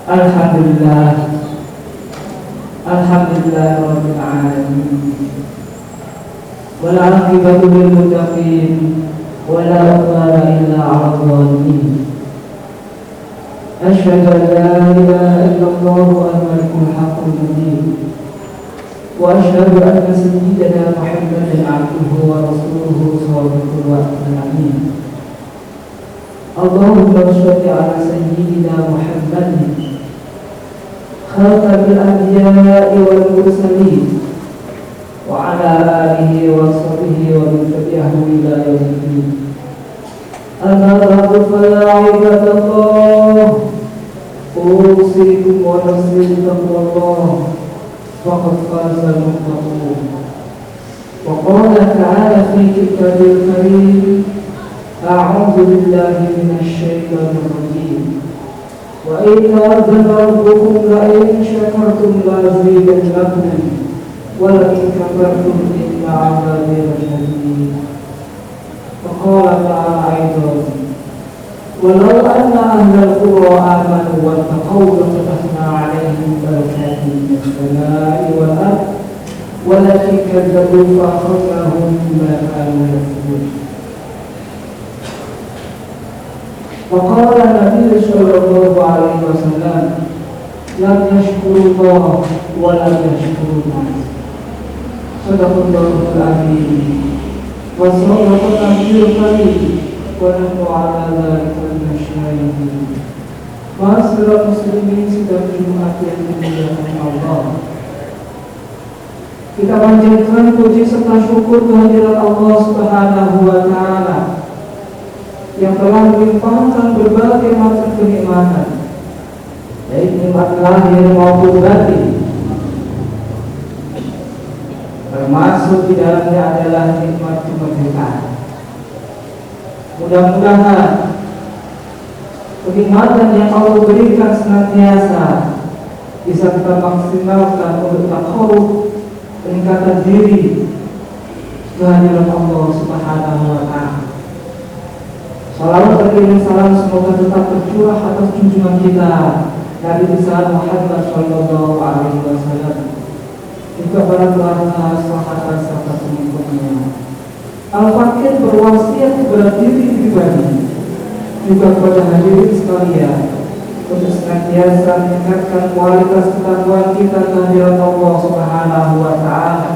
Alhamdulillah, Alhamdulillah Rabbil Alamin. Wal aqibatu lil muttaqin, wala udwana illa 'alal zalimin. Asyhadu an la ilaha illallah al-malikul haqqul mubin. Wa asyhadu anna sayyidana Muhammadan 'abduhu wa rasuluhu shadiqul wa'dil amin. Allahumma shalli 'ala sayyidina Muhammadin khatabil anbiya'i wal mursalin wa 'ala alihi wa sahbihi wa man tabi'ahum ila yaumil din. Amma ba'du fa ya ibadallah, usikum wa nafsi bittaqwallah, faqad fazal muttaqun. Wa qala ta'ala fi kitabil karim, a'udzu billahi minasy syaithanir rajim. Wa idza azana rabbukum la in syakartum la azidannakum wa la in kafartum inna 'adzabi lasyadid. Wa qala ta'ala aidan, walau anna ahlal qura amanu wattaqaw lafatahna 'alaihim barakatin minas samaa'i wal ardh walakin kadzabu fa akhadnahum bima kanu yaksibun. وقال النبي صلى الله عليه وسلم لم يشكر الله ولم يشكر الناس. صدق الله العظيم وصدق النبي الكريم ونحن على ذلك من الشاهدين. Ma'asyiral muslimin, sidang Jumat yang dimuliakan Allah, kita panjatkan puji serta syukur kehadirat Allah Subhanahu wa taala yang telah melimpahkan berbagai macam kenikmatan, baik nikmat lahir maupun batin, termasuk di dalamnya adalah nikmat kemerdekaan. Mudah-mudahan kenikmatan yang Allah berikan senantiasa bisa kita maksimalkan untuk takarrub, peningkatan diri kehadirat Allah Subhanahu wa taala. Salawat dan salam semoga tetap tercurah atas junjungan kita Nabi besar Muhammad sallallahu alaihi wasallam, juga para keluarga, sahabat serta pengikutnya. Al-Fakir berwasiat kepada diri pribadi juga kepada hadirin sekalian untuk senantiasa meningkatkan kualitas ketakwaan kita kehadirat Allah Subhanahu wa taala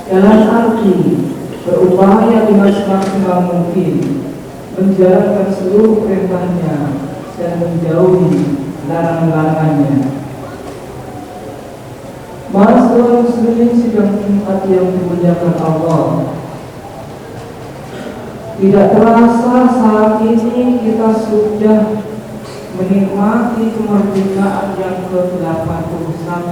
dalam arti berupaya dengan semaksimal mungkin menjalankan seluruh perintahnya dan menjauhi larangan-larangannya. Ma'asyiral muslimin, sidang Jumat yang dimuliakan Allah, tidak terasa saat ini kita sudah menikmati kemerdekaan yang ke-81.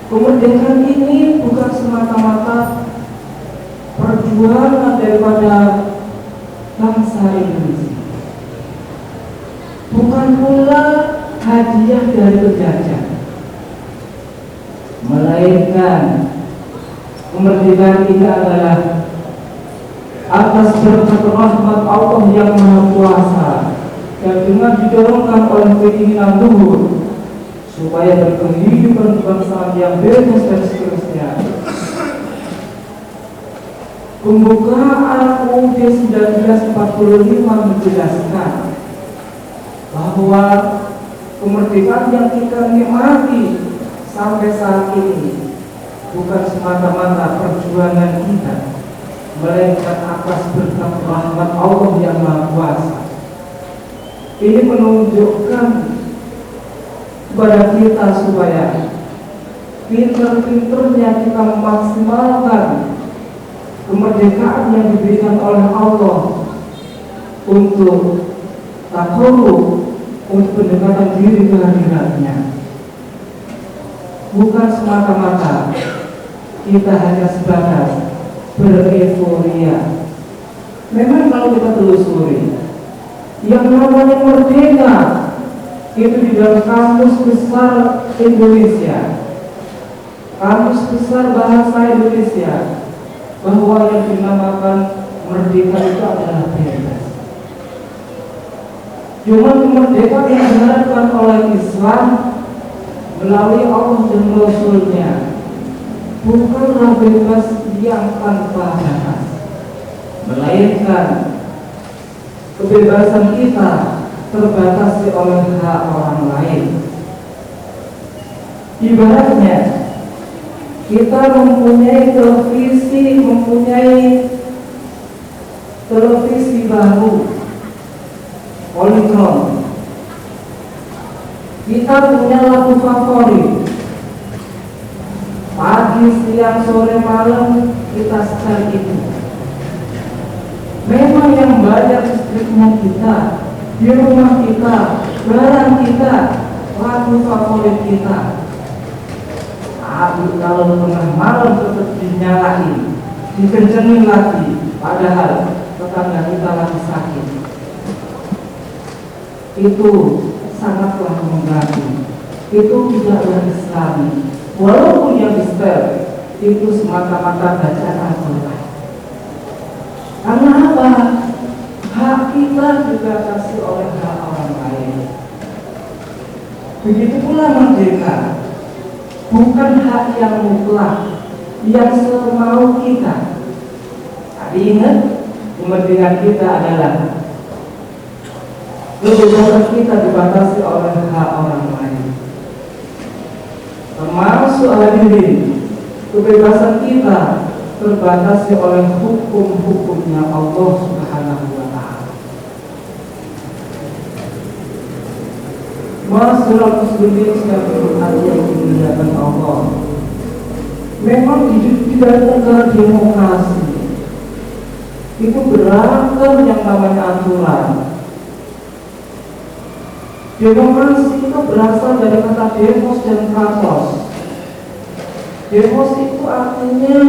Kemerdekaan ini bukan semata-mata perjuangan daripada bangsa Indonesia, bukan pula hadiah dari penjajah, melainkan kemerdekaan ini adalah atas berkat rahmat Allah yang Maha Kuasa dan dengan didorongkan oleh keinginan luhur supaya berkehidupan kebangsaan yang bebas dan seterusnya. Pembukaan UUD 1945 menjelaskan bahwa kemerdekaan yang kita nikmati sampai saat ini bukan semata-mata perjuangan kita, melainkan atas berkat rahmat Allah yang Maha Kuasa. Ini menunjukkan kepada kita supaya pintar-pintarnya kita memaksimalkan kemerdekaan yang diberikan oleh Allah untuk takarrub, untuk pendekatan diri kehadiratnya. Bukan semata-mata kita hanya sebatas bereforia. Memang kalau kita telusuri, yang namanya merdeka itu di dalam kamus besar Indonesia, kamus besar bahasa Indonesia, bahwa yang dinamakan merdeka itu adalah bebas. Cuma kemerdekaan yang diharapkan oleh Islam melalui Allah dan Rasul-Nya bukanlah bebas yang tanpa batas, melainkan kebebasan kita terbatasi oleh hak orang lain. Ibaratnya kita mempunyai televisi baru Polytron. Kita punya lagu favorit, pagi, siang, sore, malam kita setel itu. Memang yang bayar listriknya kita, di rumah kita, barang kita, lagu favorit kita. Tapi kalau tengah malam tetap dinyalain, dikencengin lagi, padahal tetangga kita lagi sakit, itu sangatlah mengganggu. Itu tidaklah Islami. Walaupun yang di-setel itu semata-mata bacaan Al-Quran. Karena apa? Hak kita juga kasih oleh hak orang lain. Begitu pula merdeka, bukan hak yang mutlak, yang semau kita. Tapi ingat, kemerdekaan kita adalah kebebasan kita dibatasi oleh hak orang lain. Termasuk hadirin, kebebasan kita terbatasi oleh hukum-hukumnya Allah Subhanahu wa Ta'ala. Masyarakat muslimin sekalian yang dimuliakan Allah, memang di dalam negara demokrasi itu beragam yang namanya aturan. Demokrasi itu berasal dari kata demos dan kratos. Demos itu artinya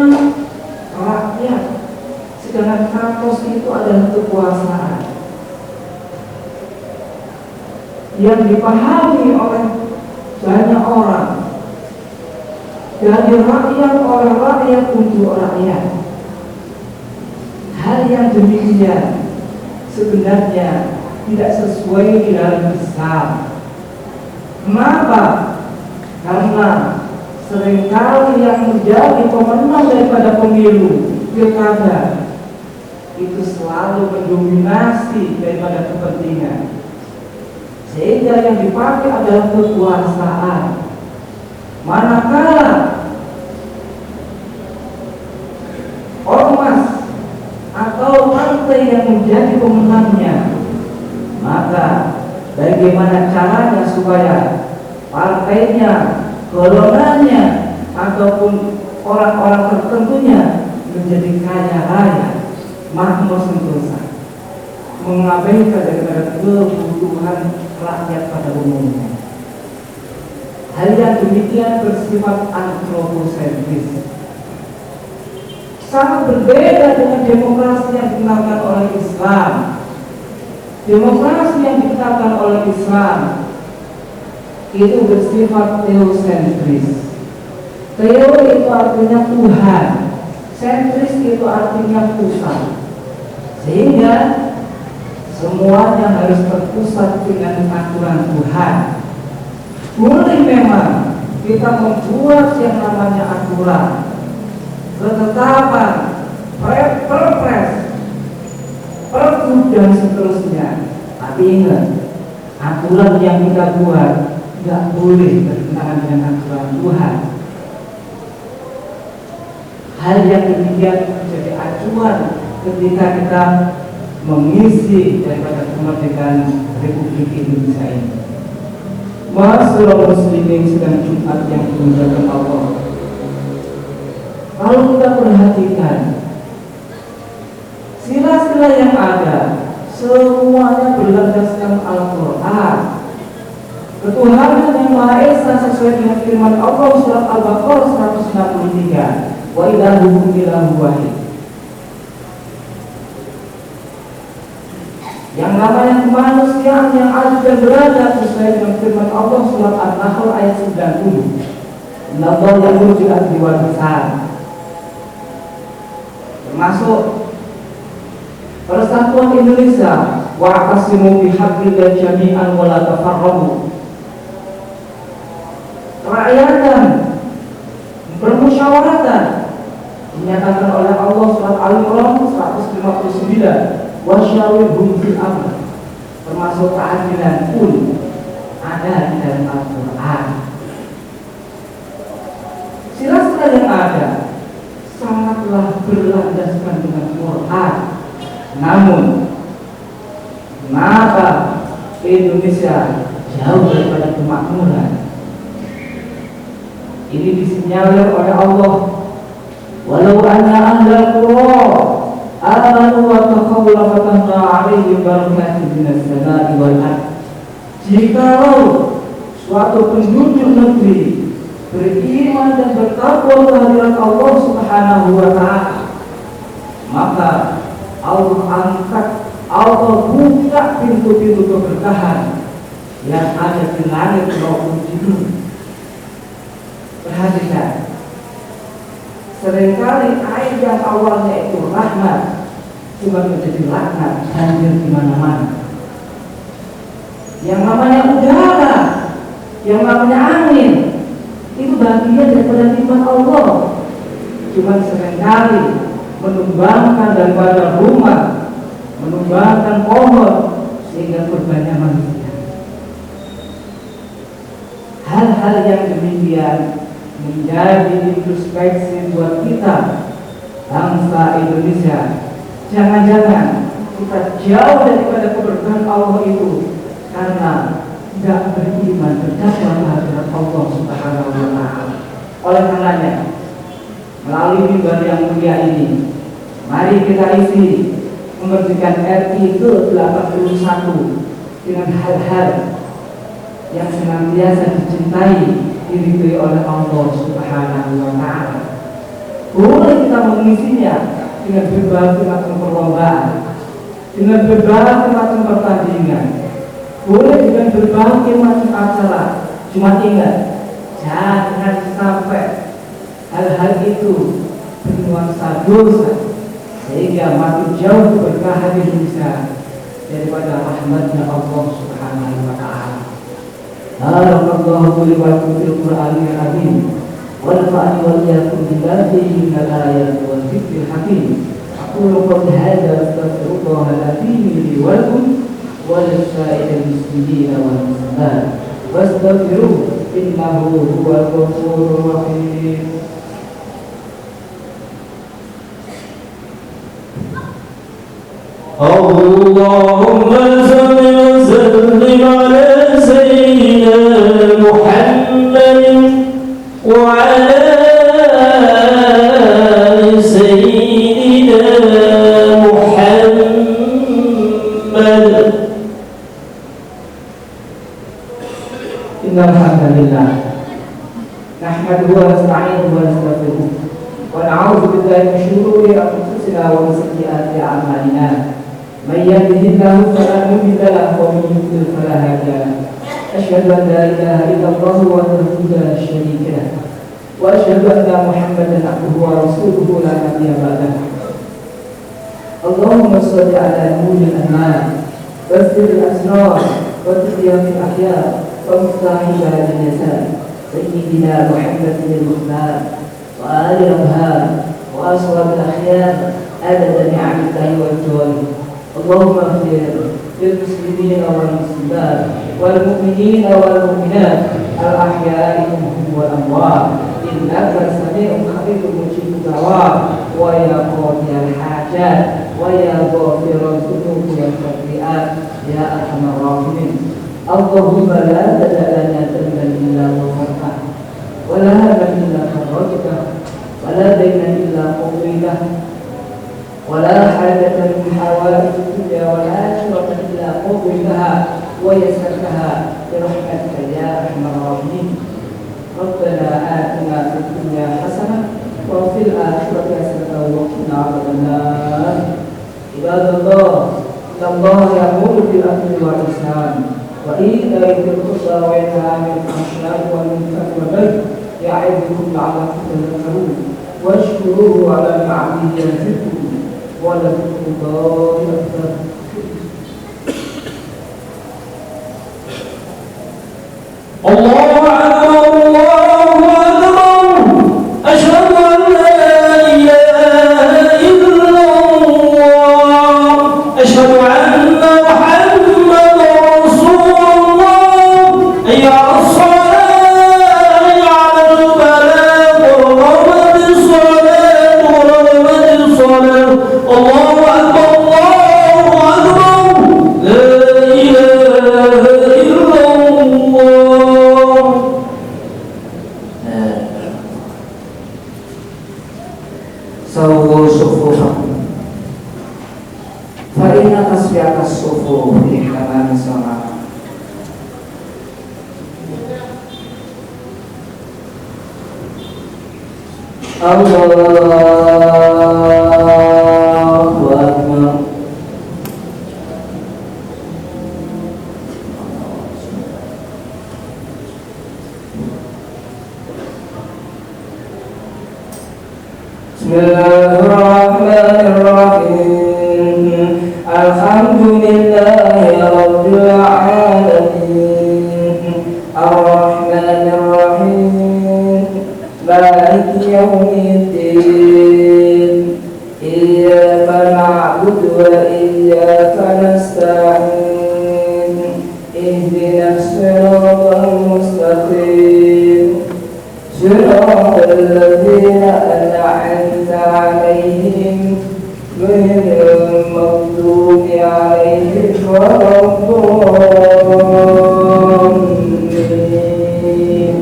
rakyat, sedangkan kratos itu adalah kekuasaan yang dipahami oleh banyak orang, dari rakyat oleh rakyat untuk rakyat. Hal yang demikian sebenarnya tidak sesuai di dalam Islam. Kenapa? Karena seringkali yang menjadi pemenang daripada pemilu pilkada itu selalu mendominasi daripada kepentingan, sehingga yang dipakai adalah kekuasaan. Manakala ormas atau partai yang menjadi pemenangnya, maka bagaimana caranya supaya partainya, golongannya, ataupun orang-orang tertentunya menjadi kaya raya, makmur sentosa, mengabaikan daripada kebutuhan rakyat pada umumnya. Hal yang demikian bersifat antroposentris, sangat berbeda dengan demokrasi yang dikenalkan oleh Islam. Demokrasi yang dikenalkan oleh Islam itu bersifat teosentris. Teo itu artinya Tuhan, sentris itu artinya pusat, sehingga semuanya harus terpusat dengan aturan Tuhan. Boleh memang kita membuat yang namanya aturan, ketetapan, perpres, pergub dan seterusnya. Tapi ingat, aturan yang kita buat tidak boleh bertentangan dengan aturan Tuhan. Hal yang demikian menjadi acuan ketika kita mengisi daripada kemerdekaan Republik Indonesia ini. Masyarakat muslimin sedang Jumat yang dimuliakan Allah, kalau kita perhatikan sila-sila yang ada, semuanya berlandaskan Al-Quran. Ketuhanan yang Maha Esa sesuai dengan firman Allah surat Al-Baqarah 163, wa ilahukum ilahu wahid. Yang namanya kemanusiaan yang ada dan berada sesuai dengan firman Allah surat An-Nahl ayat 90. Innallaha ya'muru bil adli wal ihsan. Termasuk Persatuan Indonesia wa'tasimu bihablillah jami'an wa la tafarraqu. Kerakyatan bermusyawaratan dinyatakan oleh Allah surat Al-Imran 159, wasyawirhum fil amr, termasuk keadilan pun ada di dalam Al-Quran. Sila-sila yang ada sangatlah berlandaskan dengan Quran. Namun kenapa Indonesia jauh daripada kemakmuran? Ini disinyalir oleh Allah, walau anna ahlal qura amanu wa taqaw la fatahna 'alaihim barakatin minas samaa'i wal ardh. Jikalau suatu penduduk negeri beriman dan bertakwa kehadirat Allah Subhanahu wa ta'ala, maka Allah angkat, Allah buka pintu-pintu keberkahan yang ada di langit maupun di bumi. Perhatikan, seringkali air yang awalnya itu rahmat cuma menjadi laknat, banjir di mana-mana. Yang namanya udara, yang namanya angin, itu bagian daripada nikmat Allah. Cuma seringkali menumbangkan daripada rumah, menumbangkan pohon sehingga korbannya manusia. Hal-hal yang demikian menjadi introspeksi buat kita, bangsa Indonesia. Jangan-jangan kita jauh daripada keberkahan Allah itu karena tidak beriman, bertakwa kepada Allah Subhanahu wa ta'ala. Oleh karenanya, melalui mimbar yang mulia ini, mari kita isi membersihkan RI ke-81 dengan hal-hal yang senantiasa dicintai, diridhoi oleh Allah Subhanahu wa ta'ala. Boleh kita mengisinya dengan berbagai macam perlombaan, dengan berbagai macam pertandingan, boleh dengan berbagai macam acara. Cuma ingat, jangan sampai hal-hal itu bernuansa dosa sehingga makin jauh keberkahan Indonesia daripada rahmatnya Allah Subhanahu wa ta'ala. Barakallahu li wa lakum fil Qur'anil azim wa nafa'ani wa iyyakum billahi minal ayati wal dzikril hakim. Aqulu qawli hadza wa astaghfirullah al-azim li wa lakum wa lisa'iril muslimina wal muslimat wastaghfiruhu innahu huwal ghafurur rahim. Allahumma salli wa sallim ala sayyidina Muhammadin wa ala ali sayyidina Muhammad. Innal hamdalillah nahmaduhu wa nasta'inuhu wa nastaghfiruh wa na'udzu billahi min shururi anfusina wa min sayyiati a'malina. من يهده الله فلا مضل له ومن يضلل فلا هادي له. أشهد أن لا إله إلا الله وحده لا شريك له وأشهد أن محمدا عبده ورسوله لا نبي بعده. اللهم صل على نور الأنوار وسر الأسرار وتقيم الأحياء ومفتاح باب اليسار سيدنا محمد المختار وآل الأبهار وأصحاب الأخيار عدد نعم الله والجوارح. اللهم اغفر للمسلمين والمسلمات والمؤمنين والمؤمنات الأحياء منهم والأموات إنك سميع قريب مجيب الدعوات ويا قاضي الحاجات ويا غافر الذنوب والخطيئات يا أرحم الراحمين. اللهم لا تدع لنا ذنبا إلا غفرته ولا هما إلا فرجته ولا دينا إلا قضيته ولا حاجة من حوائج الدنيا والآخرة إلا قضيتها ويسرتها برحمتك يا أرحم الراحمين. ربنا آتنا في الدنيا حسنة وفي الآخرة حسنة وقنا عذاب النار. عباد الله، إن الله يأمر بالعدل والإحسان وإيتاء ذي القربى وينهى عن الفحشاء والمنكر والبغي يعظكم لعلكم تذكرون. واشكروه على نعمه يزدكم ولذكر الله أكبر. Allahu Akbar, Allahu Akbar. Asyhadu an la ilaha illallah. Asyhadu anna Muhammadar Rasulullah. Hayya 'alas shalah, hayya 'alal falah. Qurbatis salat, qurbatis salat. Allahu Akbar, Allahu Akbar. La ilaha illallah. Sawu sufufakum fa inna tasbihatas sufuf fi kamani salat. Allahu Akbar. Bismillahirrahmanirrahim. Alhamdulillahi rabbil alamin. Ar-Rahmanir-Rahim. Maliki yaumiddin. Iyyaka na'budu wa iyyaka nasta'in. Ihdinas siratal mustaqim. Siratal ladzina an'amta 'alaihim ghairil maghdubi 'alaihim waladdallin.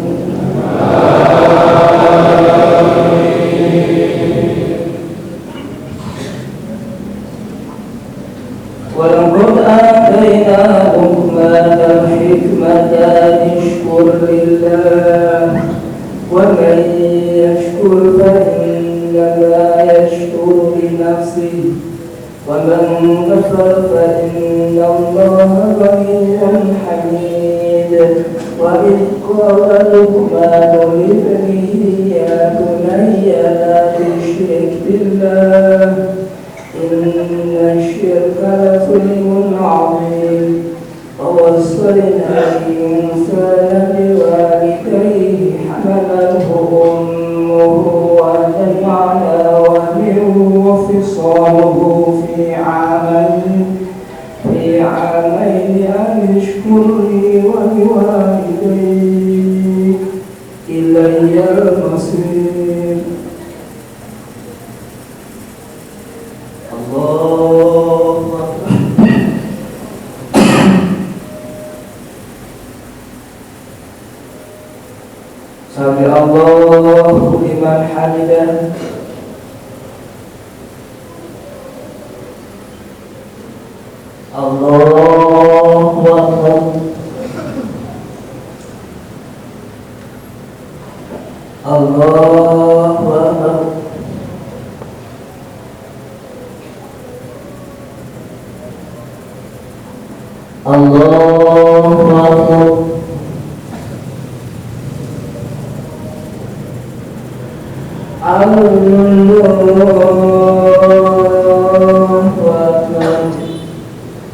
Walaqad atayna Luqman al-hikmata an yashkur lillah. ومن يشكر فإنما يشكر لنفسه ومن كفر فإن الله غني حميد. وإذ قال لقمان لابنه يا بني لا تشرك بالله إن الشرك لظلم عظيم. ووصينا الإنسان بوالديه حمله أمه وهنا على وهن وفصاله في عامين أن اشكر لي ولوالديك إلي المصير. الله أكبر. Sami Allahu liman hamidah. Allahu Akbar. Allahu Akbar. Allahu Akbar. Allahu Akbar.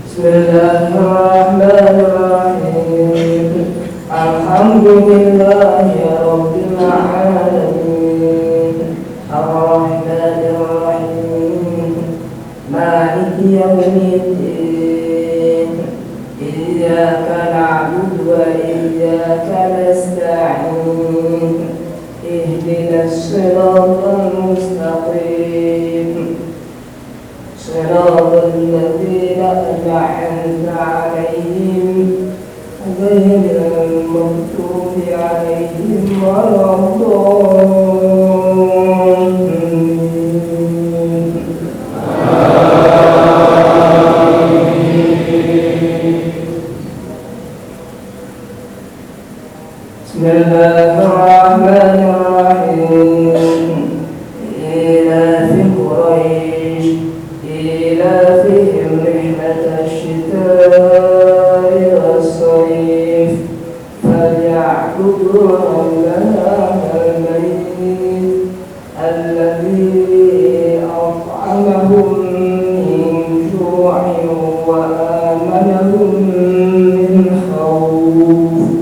Bismillahirrahmanirrahim. Alhamdulillahi rabbil alamin. Ar-Rahmanir-Rahim. Maliki yaumiddin. Iyyaka na'budu wa iyyaka nasta'in. Ihdinas siratal mustaqim. Siratal ladzina an'amta 'alaihim ghairil maghdubi 'alaihim waladdallin. Bismillahirrahmanirrahim. Ilafi Quraisy ilafihim rihlatash shita'i was-sayf falya'budu rabbal bayt alladhi at'amahum min ju'in wa amanahum min khawf.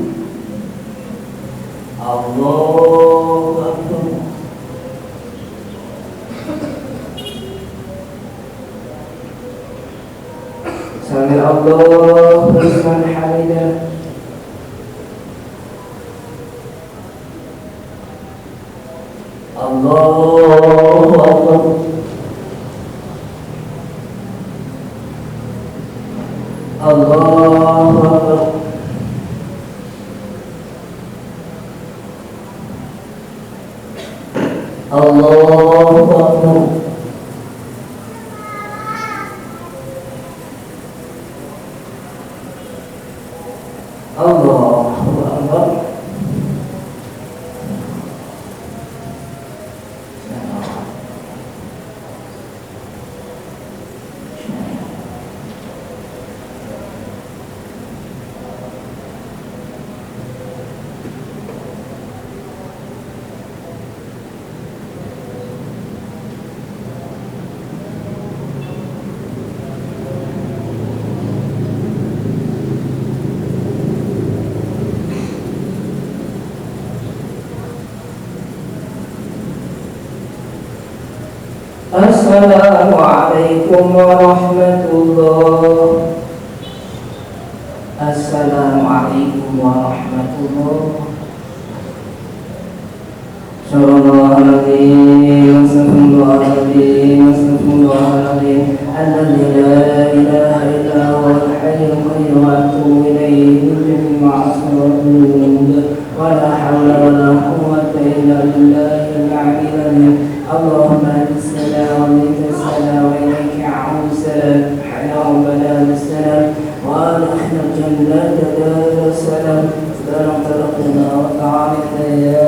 Assalamualaikum warahmatullah. Assalamualaikum warahmatullah. Assalamualaikum warahmatullahi alladzi la ilaha illa huwal hayyul qayyum wa atubu ilayhi min ma'asiyati wa la hawla wa la quwwata illa billahil aliyyil azim. Allahumma bismillah wa bitassalam wa ilayka a'udzu salam ya rabbana bissalam wa adkhilna jannata dar salam. Salam tarqina wa ta'ala ya